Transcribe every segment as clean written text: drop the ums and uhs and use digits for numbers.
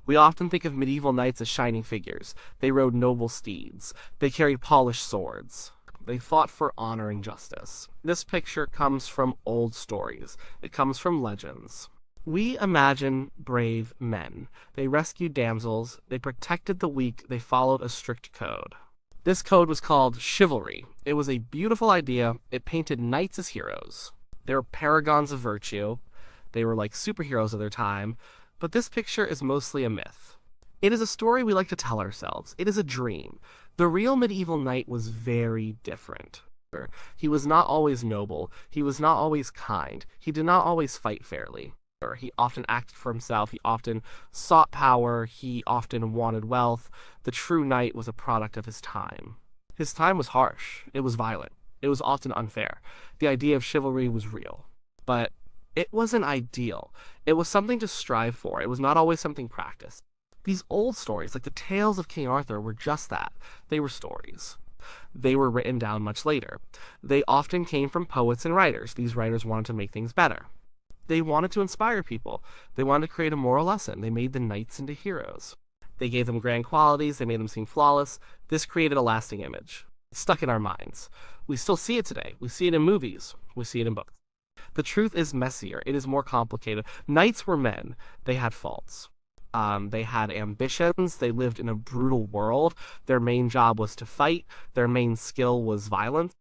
We often think of medieval knights as shining figures. They rode noble steeds. They carried polished swords. They fought for honor and justice. This picture comes from old stories. It comes from legends. We imagine brave men. They rescued damsels. They protected the weak. They followed a strict code. This code was called chivalry. It was a beautiful idea. It painted knights as heroes. They were paragons of virtue. They were like superheroes of their time. But this picture is mostly a myth. It is a story we like to tell ourselves. It is a dream. The real medieval knight was very different. He was not always noble. He was not always kind. He did not always fight fairly. He often acted for himself. He often sought power. He often wanted wealth. The true knight was a product of his time. His time was harsh. It was violent. It was often unfair. The idea of chivalry was real. But it wasn't ideal. It was something to strive for. It was not always something practiced. These old stories, like the tales of King Arthur, were just that. They were stories. They were written down much later. They often came from poets and writers. These writers wanted to make things better. They wanted to inspire people. They wanted to create a moral lesson. They made the knights into heroes. They gave them grand qualities. They made them seem flawless. This created a lasting image. It's stuck in our minds. We still see it today. We see it in movies. We see it in books. The truth is messier. It is more complicated. Knights were men. They had faults. They had ambitions. They lived in a brutal world. Their main job was to fight. Their main skill was violence.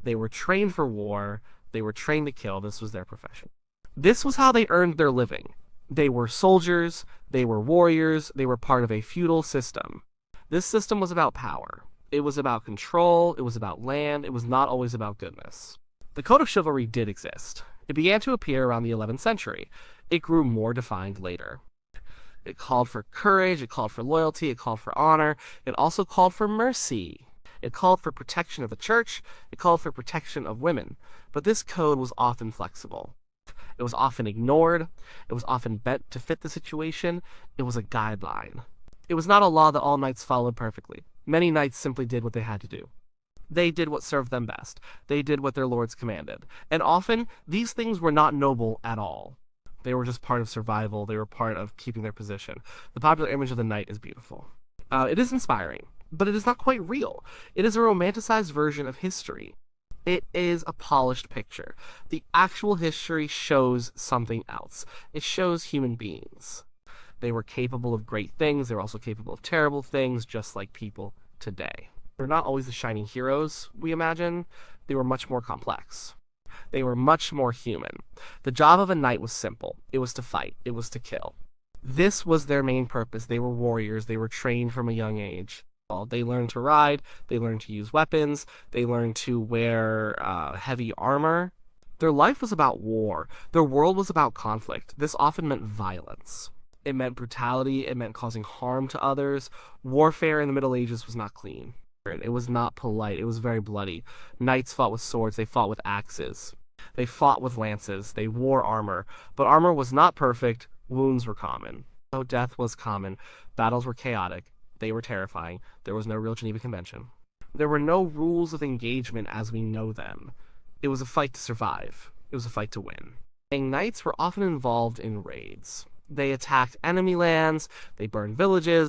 They were trained for war. They were trained to kill. This was their profession. This was how they earned their living. They were soldiers. They were warriors. They were part of a feudal system. This system was about power. It was about control. It was about land. It was not always about goodness. The code of chivalry did exist. It began to appear around the 11th century. It grew more defined later. It called for courage, it called for loyalty, it called for honor, it also called for mercy. It called for protection of the church, it called for protection of women. But this code was often flexible. It was often ignored, it was often bent to fit the situation, it was a guideline. It was not a law that all knights followed perfectly. Many knights simply did what they had to do. They did what served them best. They did what their lords commanded. And often, these things were not noble at all. They were just part of survival. They were part of keeping their position. The popular image of the knight is beautiful. It is inspiring, but it is not quite real. It is a romanticized version of history. It is a polished picture. The actual history shows something else. It shows human beings. They were capable of great things. They were also capable of terrible things, just like people today. They're not always the shining heroes we imagine. They were much more complex. They were much more human. The job of a knight was simple. It was to fight. It was to kill. This was their main purpose. They were warriors. They were trained from a young age. They learned to ride. They learned to use weapons. They learned to wear heavy armor. Their life was about war. Their world was about conflict. This often meant violence. It meant brutality. It meant causing harm to others. Warfare in the Middle Ages was not clean. It was not polite. It was very bloody. Knights fought with swords. They fought with axes. They fought with lances. They wore armor. But armor was not perfect. Wounds were common. So death was common. Battles were chaotic. They were terrifying. There was no real Geneva Convention. There were no rules of engagement as we know them. It was a fight to survive. It was a fight to win. And knights were often involved in raids. They attacked enemy lands. They burned villages.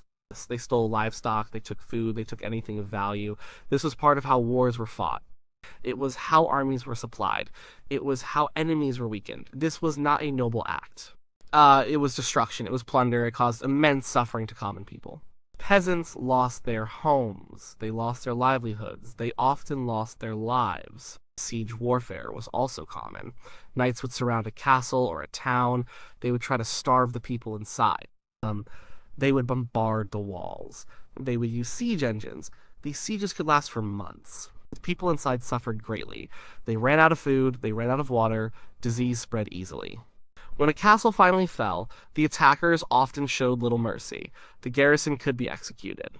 They stole livestock, they took food, they took anything of value. This was part of how wars were fought. It was how armies were supplied. It was how enemies were weakened. This was not a noble act. It was destruction, it was plunder, it caused immense suffering to common people. Peasants lost their homes, they lost their livelihoods, they often lost their lives. Siege warfare was also common. Knights would surround a castle or a town. They would try to starve the people inside. They would bombard the walls. They would use siege engines. These sieges could last for months. The people inside suffered greatly. They ran out of food, they ran out of water, disease spread easily. When a castle finally fell, the attackers often showed little mercy. The garrison could be executed.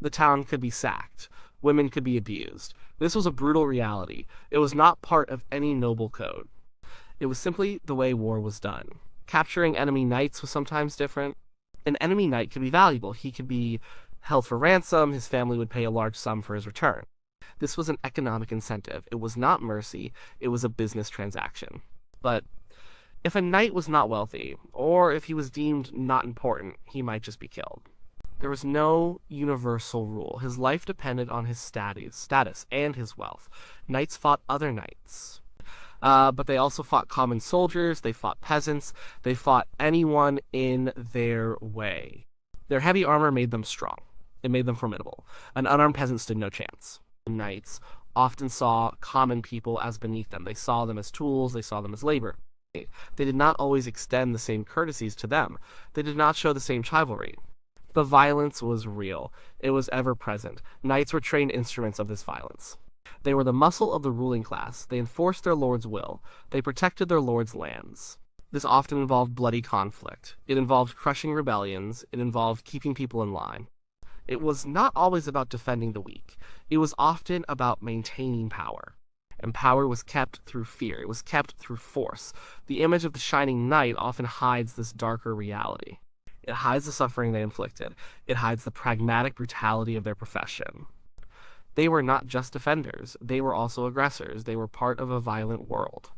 The town could be sacked. Women could be abused. This was a brutal reality. It was not part of any noble code. It was simply the way war was done. Capturing enemy knights was sometimes different. An enemy knight could be valuable. He could be held for ransom. His family would pay a large sum for his return. This was an economic incentive. It was not mercy. It was a business transaction. But If a knight was not wealthy, or if he was deemed not important, he might just be killed. There was no universal rule. His life depended on his status and his wealth. Knights fought other knights. But they also fought common soldiers, they fought peasants, they fought anyone in their way. Their heavy armor made them strong. It made them formidable. An unarmed peasant stood no chance. Knights often saw common people as beneath them. They saw them as tools, they saw them as labor. They did not always extend the same courtesies to them. They did not show the same chivalry. The violence was real. It was ever present. Knights were trained instruments of this violence. They were the muscle of the ruling class. They enforced their lord's will. They protected their lord's lands. This often involved bloody conflict. It involved crushing rebellions. It involved keeping people in line. It was not always about defending the weak. It was often about maintaining power. And power was kept through fear. It was kept through force. The image of the shining knight often hides this darker reality. It hides the suffering they inflicted. It hides the pragmatic brutality of their profession. They were not just defenders. They were also aggressors. They were part of a violent world.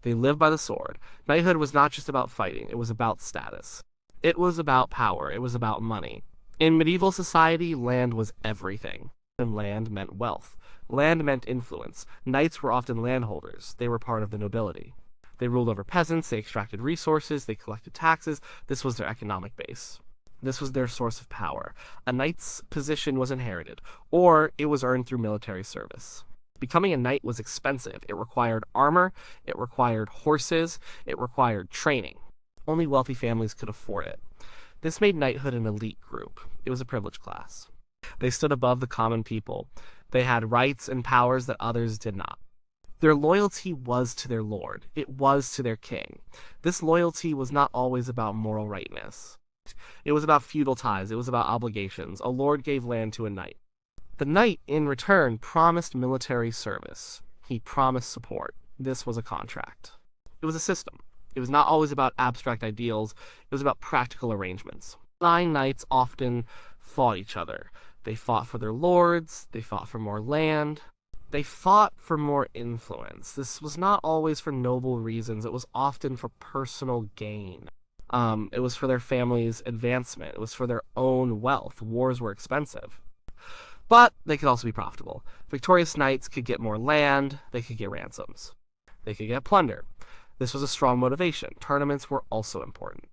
They lived by the sword. Knighthood was not just about fighting. It was about status. It was about power. It was about money. In medieval society, land was everything. And land meant wealth. Land meant influence. Knights were often landholders. They were part of the nobility. They ruled over peasants, they extracted resources, they collected taxes. This was their economic base. This was their source of power. A knight's position was inherited, or it was earned through military service. Becoming a knight was expensive. It required armor, it required horses, it required training. Only wealthy families could afford it. This made knighthood an elite group. It was a privileged class. They stood above the common people. They had rights and powers that others did not. Their loyalty was to their lord. It was to their king. This loyalty was not always about moral rightness. It was about feudal ties. It was about obligations. A lord gave land to a knight. The knight, in return, promised military service. He promised support. This was a contract. It was a system. It was not always about abstract ideals. It was about practical arrangements. 9 knights often fought each other. They fought for their lords. They fought for more land. They fought for more influence. This was not always for noble reasons. It was often for personal gain. It was for their family's advancement. It was for their own wealth. Wars were expensive. But they could also be profitable. Victorious knights could get more land. They could get ransoms. They could get plunder. This was a strong motivation. Tournaments were also important.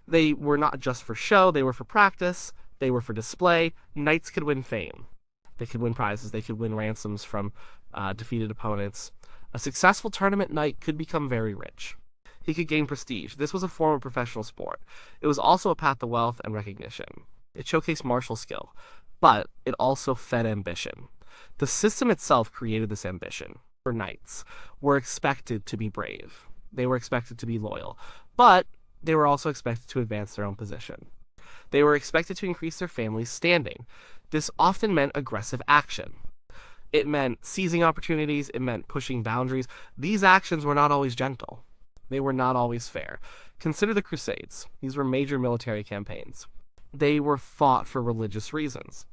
They were not just for show. They were for practice. They were for display. Knights could win fame. They could win prizes. They could win ransoms from defeated opponents. A successful tournament knight could become very rich. He could gain prestige. This was a form of professional sport. It was also a path to wealth and recognition. It showcased martial skill, but it also fed ambition. The system itself created this ambition. Knights were expected to be brave. They were expected to be loyal, but they were also expected to advance their own position. They were expected to increase their family's standing. This often meant aggressive action. It meant seizing opportunities. It meant pushing boundaries. These actions were not always gentle. They were not always fair. Consider the Crusades. These were major military campaigns. They were fought for religious reasons,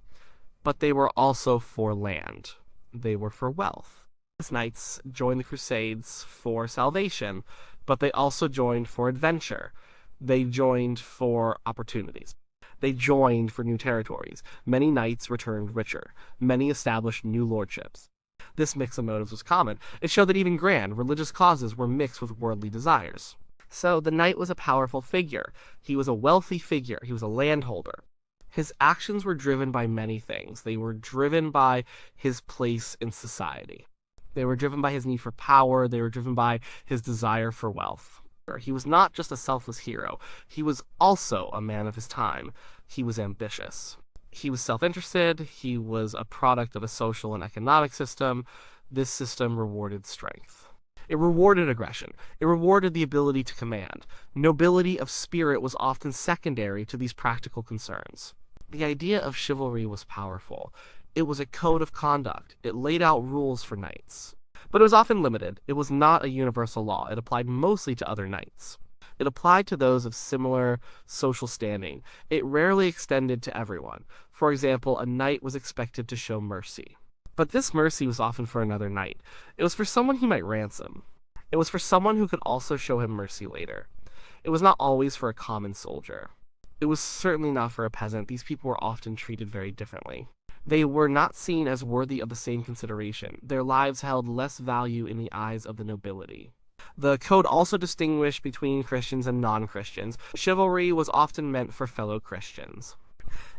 but they were also for land. They were for wealth. These knights joined the Crusades for salvation, but they also joined for adventure. They joined for opportunities. They joined for new territories. Many knights returned richer. Many established new lordships. This mix of motives was common. It showed that even grand, religious causes were mixed with worldly desires. So the knight was a powerful figure. He was a wealthy figure. He was a landholder. His actions were driven by many things. They were driven by his place in society. They were driven by his need for power. They were driven by his desire for wealth. He was not just a selfless hero. He was also a man of his time. He was ambitious. He was self-interested. He was a product of a social and economic system. This system rewarded strength. It rewarded aggression. It rewarded the ability to command. Nobility of spirit was often secondary to these practical concerns. The idea of chivalry was powerful. It was a code of conduct. It laid out rules for knights. But it was often limited. It was not a universal law. It applied mostly to other knights. It applied to those of similar social standing. It rarely extended to everyone. For example, a knight was expected to show mercy. But this mercy was often for another knight. It was for someone he might ransom. It was for someone who could also show him mercy later. It was not always for a common soldier. It was certainly not for a peasant. These people were often treated very differently. They were not seen as worthy of the same consideration. Their lives held less value in the eyes of the nobility. The code also distinguished between Christians and non-Christians. Chivalry was often meant for fellow Christians.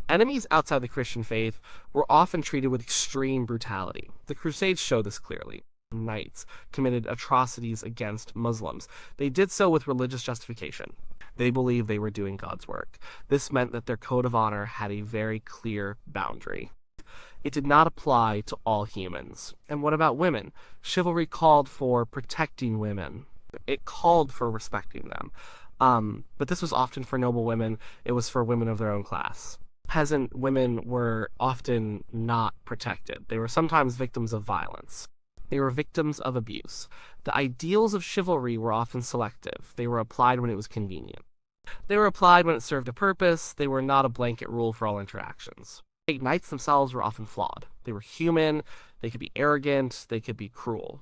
Enemies outside the Christian faith were often treated with extreme brutality. The Crusades show this clearly. Knights committed atrocities against Muslims. They did so with religious justification. They believed they were doing God's work. This meant that their code of honor had a very clear boundary. It did not apply to all humans. And what about women? Chivalry called for protecting women. It called for respecting them. But this was often for noble women. It was for women of their own class. Peasant women were often not protected. They were sometimes victims of violence. They were victims of abuse. The ideals of chivalry were often selective. They were applied when it was convenient. They were applied when it served a purpose. They were not a blanket rule for all interactions. Knights themselves were often flawed. They were human. They could be arrogant. They could be cruel.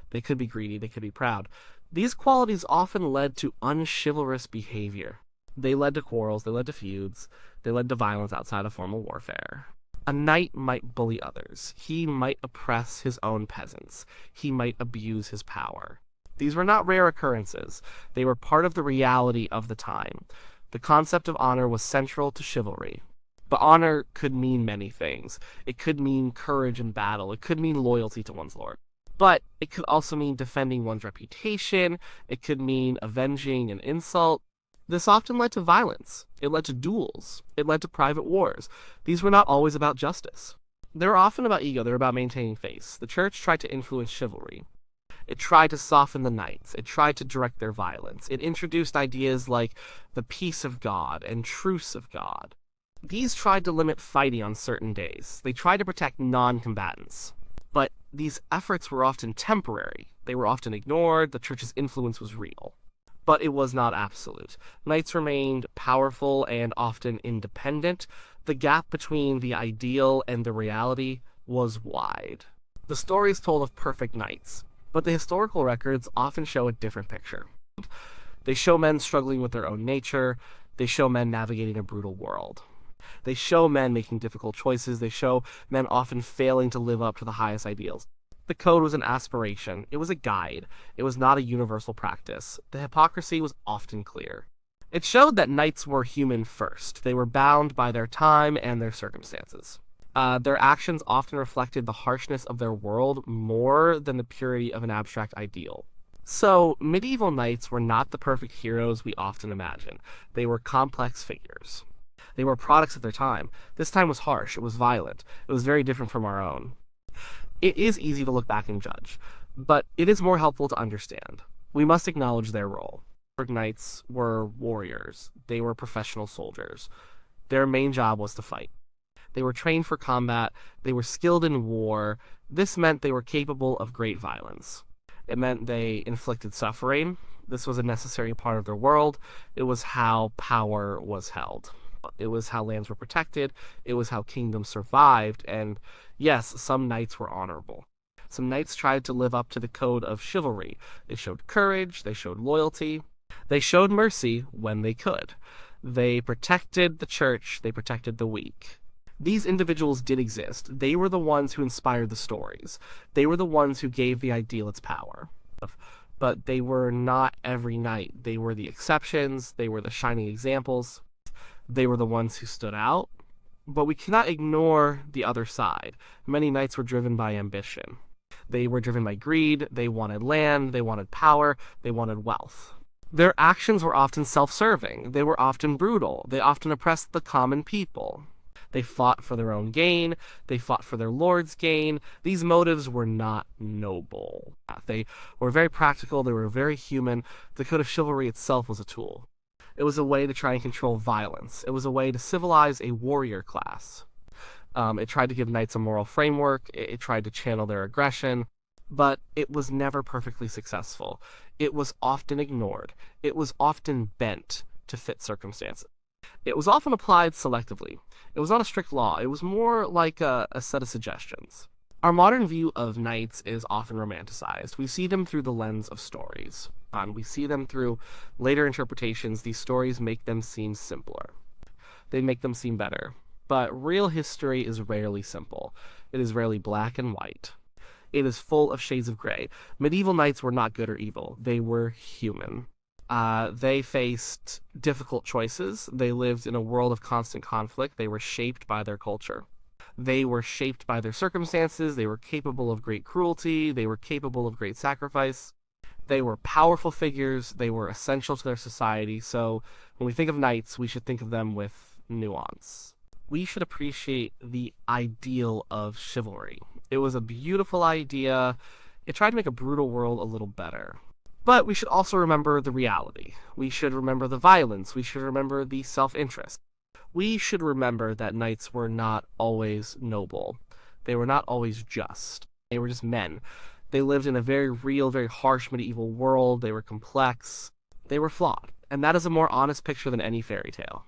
They could be greedy. They could be proud. These qualities often led to unchivalrous behavior. They led to quarrels. They led to feuds. They led to violence outside of formal warfare. A knight might bully others. He might oppress his own peasants. He might abuse his power. These were not rare occurrences. They were part of the reality of the time. The concept of honor was central to chivalry. But honor could mean many things. It could mean courage in battle. It could mean loyalty to one's lord. But it could also mean defending one's reputation. It could mean avenging an insult. This often led to violence. It led to duels. It led to private wars. These were not always about justice. They were often about ego. They were about maintaining face. The church tried to influence chivalry. It tried to soften the knights. It tried to direct their violence. It introduced ideas like the peace of God and truce of God. These tried to limit fighting on certain days. They tried to protect non-combatants. But these efforts were often temporary. They were often ignored. The church's influence was real. But it was not absolute. Knights remained powerful and often independent. The gap between the ideal and the reality was wide. The stories told of perfect knights, but the historical records often show a different picture. They show men struggling with their own nature. They show men navigating a brutal world. They show men making difficult choices. They show men often failing to live up to the highest ideals. The code was an aspiration. It was a guide. It was not a universal practice. The hypocrisy was often clear. It showed that knights were human first. They were bound by their time and their circumstances. Their actions often reflected the harshness of their world more than the purity of an abstract ideal. So, medieval knights were not the perfect heroes we often imagine. They were complex figures. They were products of their time. This time was harsh. It was violent. It was very different from our own. It is easy to look back and judge, but it is more helpful to understand. We must acknowledge their role. Knights were warriors. They were professional soldiers. Their main job was to fight. They were trained for combat. They were skilled in war. This meant they were capable of great violence. It meant they inflicted suffering. This was a necessary part of their world. It was how power was held. It was how lands were protected. It was how kingdoms survived. And yes, some knights were honorable. Some knights tried to live up to the code of chivalry. They showed courage. They showed loyalty. They showed mercy when they could. They protected the church. They protected the weak. These individuals did exist. They were the ones who inspired the stories. They were the ones who gave the ideal its power. But they were not every knight. They were the exceptions. They were the shining examples. They were the ones who stood out. But we cannot ignore the other side. Many knights were driven by ambition. They were driven by greed. They wanted land. They wanted power. They wanted wealth. Their actions were often self-serving. They were often brutal. They often oppressed the common people. They fought for their own gain. They fought for their lord's gain. These motives were not noble. They were very practical. They were very human. The code of chivalry itself was a tool. It was a way to try and control violence. It was a way to civilize a warrior class. It tried to give knights a moral framework. It tried to channel their aggression. But it was never perfectly successful. It was often ignored. It was often bent to fit circumstances. It was often applied selectively. It was not a strict law. It was more like a set of suggestions. Our modern view of knights is often romanticized. We see them through the lens of stories. We see them through later interpretations. These stories make them seem simpler. They make them seem better. But real history is rarely simple. It is rarely black and white. It is full of shades of gray. Medieval knights were not good or evil. They were human. They faced difficult choices. They lived in a world of constant conflict. They were shaped by their culture. They were shaped by their circumstances. They were capable of great cruelty. They were capable of great sacrifice. They were powerful figures. They were essential to their society. So when we think of knights, we should think of them with nuance. We should appreciate the ideal of chivalry. It was a beautiful idea. It tried to make a brutal world a little better. But we should also remember the reality. We should remember the violence. We should remember the self-interest. We should remember that knights were not always noble. They were not always just. They were just men. They lived in a very real, very harsh medieval world. They were complex. They were flawed. And that is a more honest picture than any fairy tale.